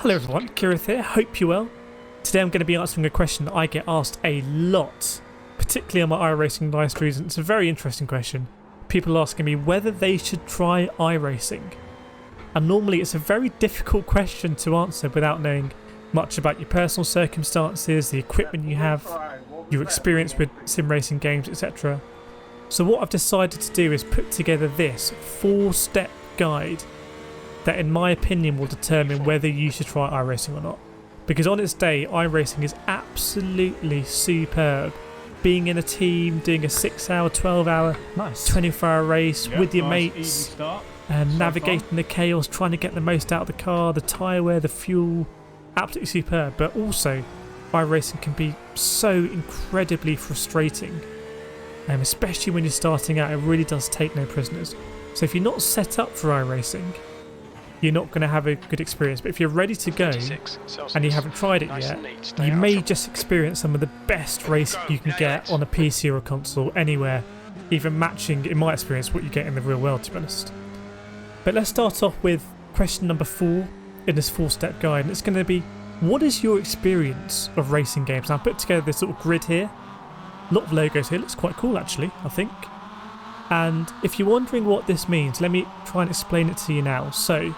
Hello everyone, Kireth here, hope you're well. Today I'm going to be answering a question that I get asked a lot, particularly on my iRacing live streams, and it's a very interesting question. People asking me whether they should try iRacing. And normally it's a very difficult question to answer without knowing much about your personal circumstances, the equipment you have, your experience with sim racing games, etc. So what I've decided to do is put together this 4-step guide that in my opinion will determine whether you should try iRacing or not. Because on its day, iRacing is absolutely superb. Being in a team, doing a 6-hour, 12-hour, 24-hour race with your mates, and navigating the chaos, trying to get the most out of the car, the tyre wear, the fuel, absolutely superb. But also, iRacing can be so incredibly frustrating. Especially when you're starting out, it really does take no prisoners. So if you're not set up for iRacing, you're not going to have a good experience. But if you're ready to go and you haven't tried it yet, you may just experience some of the best racing you can get on a PC or a console anywhere, even matching, in my experience, what you get in the real world, to be honest. But let's start off with question number 4 in this 4-step guide, and it's going to be, what is your experience of racing games? Now, I put together this little grid here, a lot of logos here, looks quite cool actually, I think. And if you're wondering what this means, let me try and explain it to you now. So,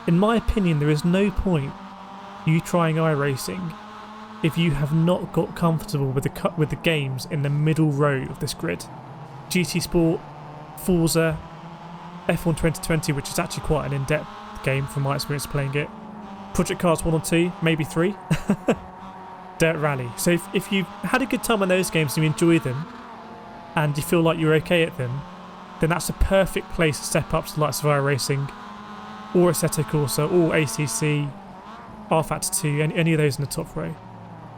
in my opinion, there is no point you trying iRacing if you have not got comfortable with the games in the middle row of this grid. GT Sport, Forza, F1 2020, which is actually quite an in-depth game from my experience playing it. Project Cars 1 or 2, maybe 3. Dirt Rally. So if you've had a good time on those games and you enjoy them and you feel like you're okay at them, then that's a perfect place to step up to the likes of iRacing, or Assetto Corsa, or ACC, R-Factor 2, any of those in the top row.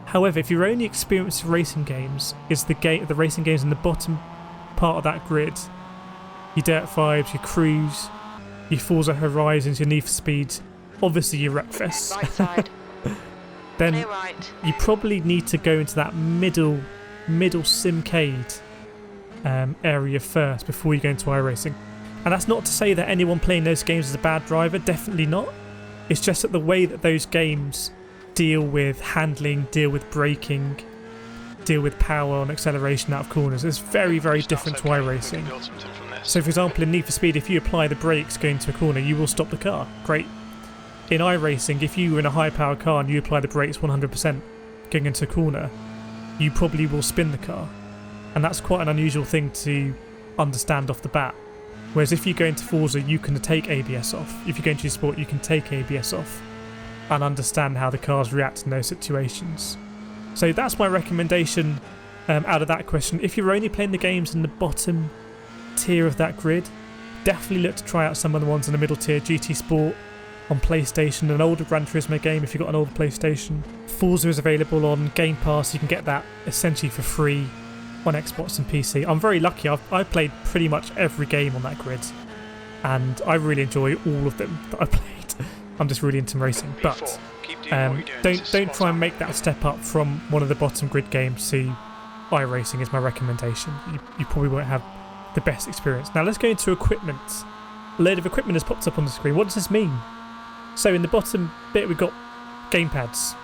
However, if your only experience of racing games is the racing games in the bottom part of that grid, your Dirt 5s, your Cruise, your Forza Horizons, your Need for Speed, obviously your Wreckfest, right then you probably need to go into that middle simcade area first before you go into iRacing. And that's not to say that anyone playing those games is a bad driver, definitely not. It's just that the way that those games deal with handling, deal with braking, deal with power and acceleration out of corners is very, very different to iRacing. So for example, in Need for Speed, if you apply the brakes going into a corner, you will stop the car. Great. In iRacing, if you were in a high-powered car and you apply the brakes 100% going into a corner, you probably will spin the car. And that's quite an unusual thing to understand off the bat. Whereas if you go into Forza, you can take ABS off. If you go into Sport, you can take ABS off and understand how the cars react in those situations. So that's my recommendation out of that question. If you're only playing the games in the bottom tier of that grid, definitely look to try out some of the ones in the middle tier. GT Sport on PlayStation, an older Gran Turismo game if you've got an older PlayStation. Forza is available on Game Pass, you can get that essentially for free on Xbox and PC. I'm very lucky, I've played pretty much every game on that grid and I really enjoy all of them that I've played. I'm just really into racing, but don't try and make that step up from one of the bottom grid games to iRacing is my recommendation. You probably won't have the best experience. Now let's go into equipment. A load of equipment has popped up on the screen. What does this mean? So in the bottom bit we've got gamepads.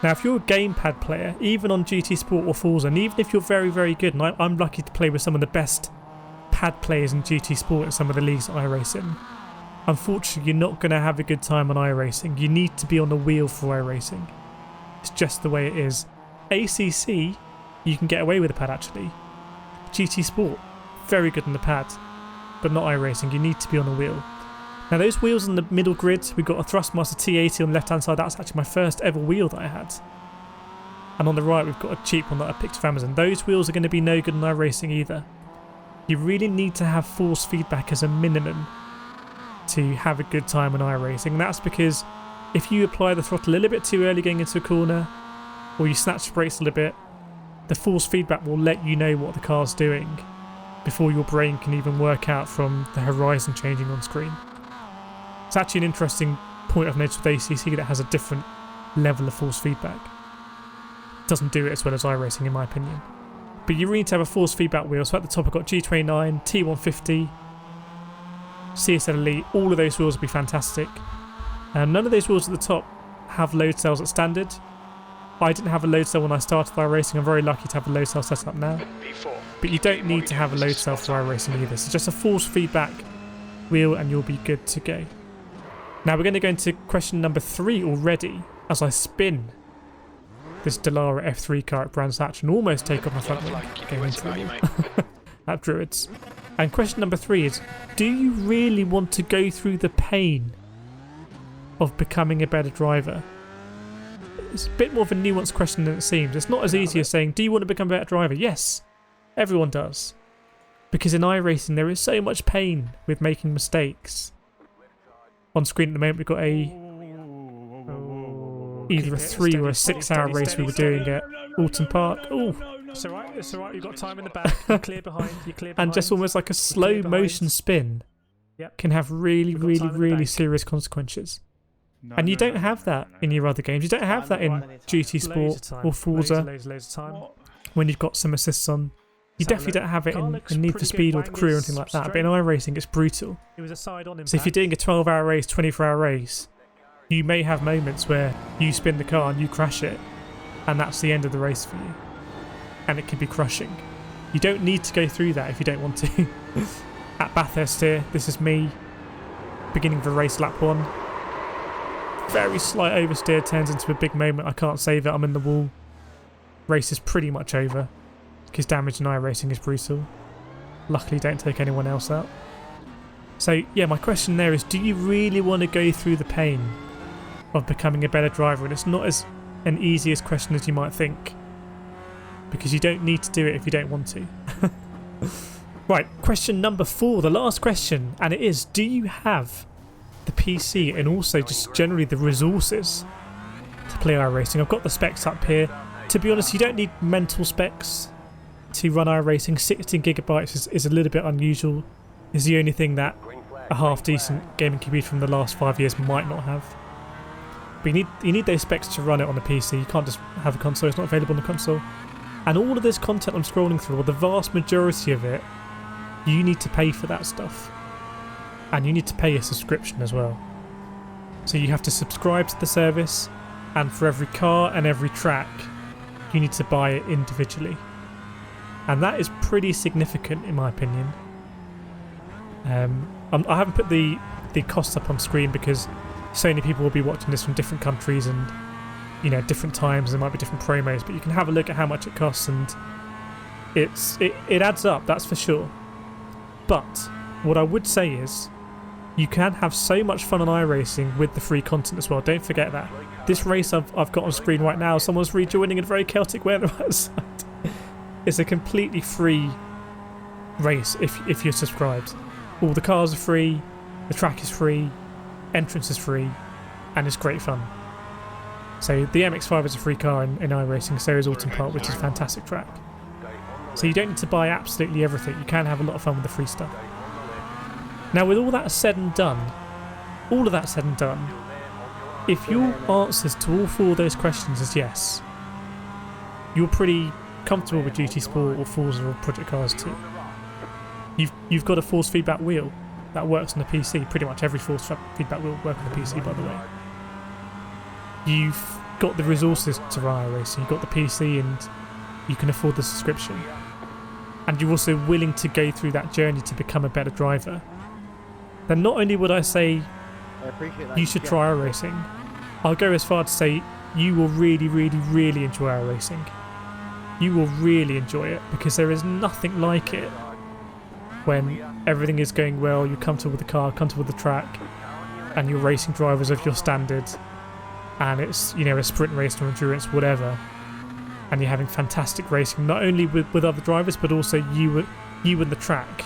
Now if you're a gamepad player, even on GT Sport or Forza, and even if you're very, very good, and I'm lucky to play with some of the best pad players in GT Sport in some of the leagues that I race in, unfortunately you're not going to have a good time on iRacing. You need to be on the wheel for iRacing. It's just the way it is. ACC, you can get away with a pad actually. GT Sport, very good on the pad, but not iRacing. You need to be on the wheel. Now those wheels in the middle grid, we've got a Thrustmaster T80 on the left hand side. That's actually my first ever wheel that I had. And on the right we've got a cheap one that I picked off Amazon. Those wheels are going to be no good in iRacing either. You really need to have force feedback as a minimum to have a good time on iRacing. And that's because if you apply the throttle a little bit too early going into a corner, or you snatch the brakes a little bit, the force feedback will let you know what the car's doing before your brain can even work out from the horizon changing on screen. It's actually an interesting point I've noticed with ACC that has a different level of force feedback. It doesn't do it as well as iRacing in my opinion. But you really need to have a force feedback wheel. So at the top I've got G29, T150, CSL Elite. All of those wheels will be fantastic. None of those wheels at the top have load cells at standard. I didn't have a load cell when I started iRacing. I'm very lucky to have a load cell set up now. But you don't need to have a load cell for iRacing either. So just a force feedback wheel and you'll be good to go. Now we're going to go into question number 3 already as I spin this Dallara F3 car at Brands Hatch and almost take off my front wing going into the wall at Druids. And question number 3 is, do you really want to go through the pain of becoming a better driver? It's a bit more of a nuanced question than it seems. It's not as easy as saying, do you want to become a better driver? Yes, everyone does. Because in iRacing there is so much pain with making mistakes. On screen at the moment we've got either a 3 or a 6 hour race we were doing at Alton Park. Oh, it's alright, you've got time in the back, you're clear behind, And just almost like a slow motion spin can have really serious consequences. And you don't have that in your other games. You don't have that in GT Sport or Forza when you've got some assists on. You definitely don't have it in Need for Speed or the Crew or anything like that. But in iRacing, it's brutal. So if you're doing a 12-hour race, 24-hour race, you may have moments where you spin the car and you crash it, and that's the end of the race for you. And it can be crushing. You don't need to go through that if you don't want to. At Bathurst here, this is me, beginning of the race, lap 1. Very slight oversteer turns into a big moment. I can't save it. I'm in the wall. Race is pretty much over because damage in iRacing is brutal. Luckily, don't take anyone else out. So yeah, my question there is: do you really want to go through the pain of becoming a better driver? And it's not as an easy as question as you might think, because you don't need to do it if you don't want to. Right, question number 4, the last question, and it is: do you have the PC and also just generally the resources to play iRacing? I've got the specs up here. To be honest, you don't need mental specs to run iRacing. 16 gigabytes is a little bit unusual. It's the only thing that a half decent gaming computer from the last 5 years might not have. But you need those specs to run it on the PC. You can't just have a console. It's not available on the console. And all of this content I'm scrolling through, or the vast majority of it, you need to pay for that stuff. And you need to pay a subscription as well. So you have to subscribe to the service, and for every car and every track, you need to buy it individually. And that is pretty significant in my opinion. I haven't put the costs up on screen because so many people will be watching this from different countries and different times. There might be different promos, but you can have a look at how much it costs, and it adds up, that's for sure. But what I would say is, you can have so much fun on iRacing with the free content as well. Don't forget that. This race I've got on screen right now, someone's rejoining in a very chaotic way on the right side. It's a completely free race if you're subscribed. All the cars are free, the track is free, entrance is free, and it's great fun. So the MX-5 is a free car in iRacing, so is Alton Park, which is a fantastic track. So you don't need to buy absolutely everything. You can have a lot of fun with the free stuff. Now, with all that said and done, if your answers to all 4 of those questions is yes, you're pretty comfortable with GT Sport or Forza or Project Cars 2. You've got a force feedback wheel that works on the PC. Pretty much every force feedback wheel works on the PC, by the way. You've got the resources to run iRacing. You've got the PC and you can afford the subscription. And you're also willing to go through that journey to become a better driver. Then not only would I say you should try iRacing, I'll go as far to say you will really enjoy iRacing. You will really enjoy it, because there is nothing like it when everything is going well, you're comfortable with the car, comfortable with the track, and you're racing drivers of your standard, and it's a sprint race or endurance, whatever, and you're having fantastic racing, not only with other drivers, but also you and the track.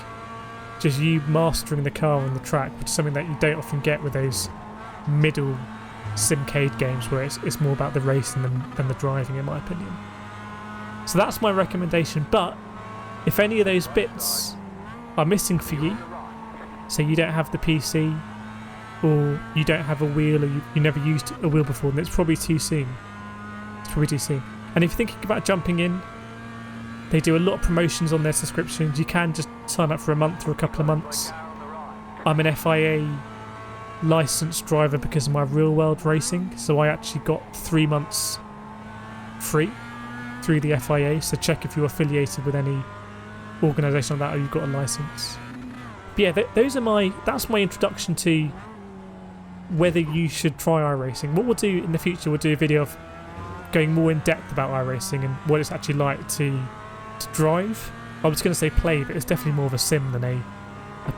Just you mastering the car on the track, which is something that you don't often get with those middle simcade games where it's more about the racing than the driving, in my opinion. So that's my recommendation. But if any of those bits are missing for you, so you don't have the PC, or you don't have a wheel, or you never used a wheel before, then it's probably too soon. And if you're thinking about jumping in, they do a lot of promotions on their subscriptions. You can just sign up for a month or a couple of months. I'm an FIA licensed driver because of my real world racing, so I actually got 3 months free through the FIA, so check if you're affiliated with any organisation like that or you've got a licence. But yeah, that's my introduction to whether you should try iRacing. What we'll do in the future, we'll do a video of going more in depth about iRacing and what it's actually like to drive. I was going to say play, but it's definitely more of a sim than a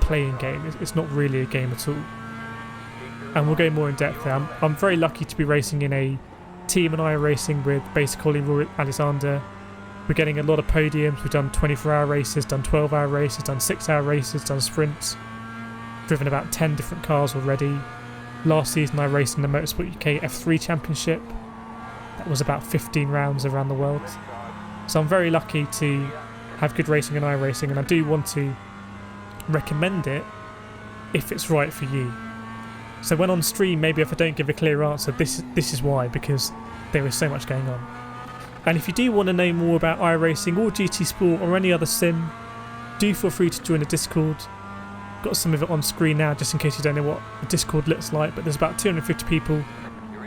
playing game. It's not really a game at all. And we'll go more in depth there. I'm very lucky to be racing in a team in iRacing with basically Roy Alexander. We're getting a lot of podiums. We've done 24-hour races, done 12-hour races, done 6-hour races, done sprints. Driven about 10 different cars already. Last season I raced in the Motorsport UK F3 Championship. That was about 15 rounds around the world. So I'm very lucky to have good racing in iRacing, and I do want to recommend it if it's right for you. So when on stream, maybe if I don't give a clear answer, this is why, because there is so much going on. And if you do want to know more about iRacing or GT Sport or any other sim, do feel free to join the Discord. Got some of it on screen now just in case you don't know what the Discord looks like, but there's about 250 people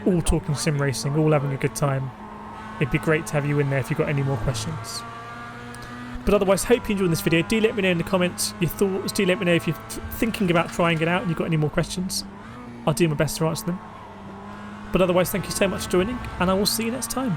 all talking sim racing, all having a good time. It'd be great to have you in there if you've got any more questions. But otherwise, hope you enjoyed this video. Do let me know in the comments your thoughts. Do let me know if you're thinking about trying it out and you've got any more questions. I'll do my best to answer them. But otherwise, thank you so much for joining, and I will see you next time.